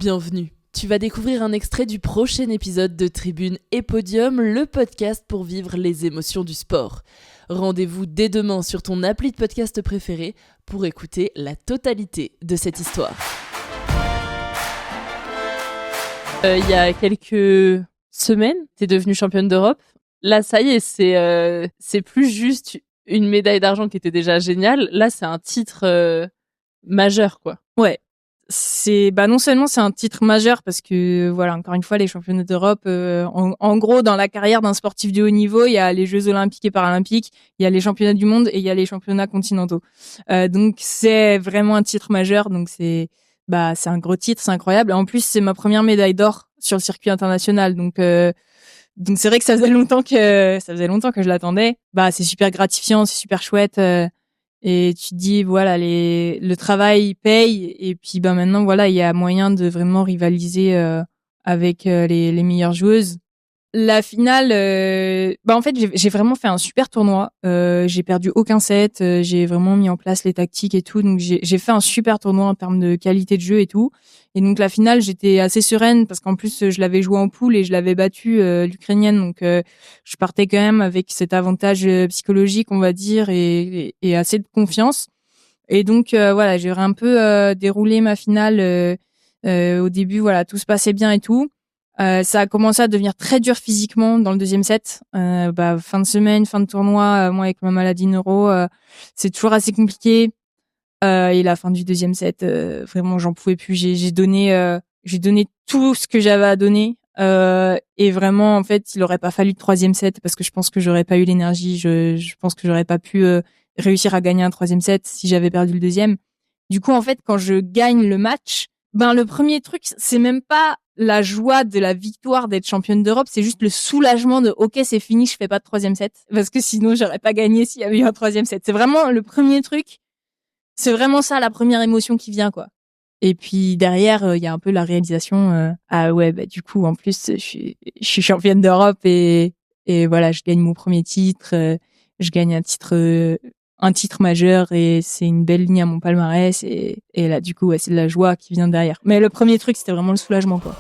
Bienvenue. Tu vas découvrir un extrait du prochain épisode de Tribune et Podium, le podcast pour vivre les émotions du sport. Rendez-vous dès demain sur ton appli de podcast préféré pour écouter la totalité de cette histoire. Il y a quelques semaines, t'es devenue championne d'Europe. Là, ça y est, c'est plus juste une médaille d'argent qui était déjà géniale. Là, c'est un titre majeur, quoi. Ouais. Non seulement c'est un titre majeur parce que voilà, encore une fois, les championnats d'Europe, en gros, dans la carrière d'un sportif de haut niveau, il y a les Jeux olympiques et paralympiques, il y a les championnats du monde et il y a les championnats continentaux. Donc c'est vraiment un titre majeur. Donc c'est un gros titre, c'est incroyable. Et en plus, c'est ma première médaille d'or sur le circuit international. Donc c'est vrai que ça faisait longtemps que je l'attendais. C'est super gratifiant, c'est super chouette. Et tu te dis, voilà, le travail paye. Et puis, maintenant, voilà, il y a moyen de vraiment rivaliser avec les meilleures joueuses. La finale, en fait, j'ai vraiment fait un super tournoi. J'ai perdu aucun set. J'ai vraiment mis en place les tactiques et tout. Donc, j'ai fait un super tournoi en termes de qualité de jeu et tout. Et donc, la finale, j'étais assez sereine parce qu'en plus, je l'avais joué en poule et je l'avais battue, l'Ukrainienne. Donc, je partais quand même avec cet avantage psychologique, on va dire, et assez de confiance. Et donc, voilà, j'ai un peu déroulé ma finale. Au début, voilà, tout se passait bien et tout. Ça a commencé à devenir très dur physiquement dans le deuxième set. Fin de semaine, fin de tournoi, moi avec ma maladie neuro, c'est toujours assez compliqué. Et la fin du deuxième set, vraiment j'en pouvais plus. J'ai donné tout ce que j'avais à donner. Et vraiment en fait, il aurait pas fallu de troisième set parce que je pense que j'aurais pas eu l'énergie. Je pense que j'aurais pas pu réussir à gagner un troisième set si j'avais perdu le deuxième. Du coup en fait, quand je gagne le match, le premier truc, c'est même pas la joie de la victoire d'être championne d'Europe, c'est juste le soulagement de ok, c'est fini, je fais pas de troisième set parce que sinon j'aurais pas gagné s'il y avait eu un troisième set. C'est vraiment le premier truc. C'est vraiment ça la première émotion qui vient, quoi. Et puis derrière, il y a un peu la réalisation. Du coup, en plus, je suis championne d'Europe et voilà, je gagne mon premier titre. Je gagne un titre majeur et c'est une belle ligne à mon palmarès. Et là, du coup, c'est de la joie qui vient derrière. Mais le premier truc, c'était vraiment le soulagement, quoi.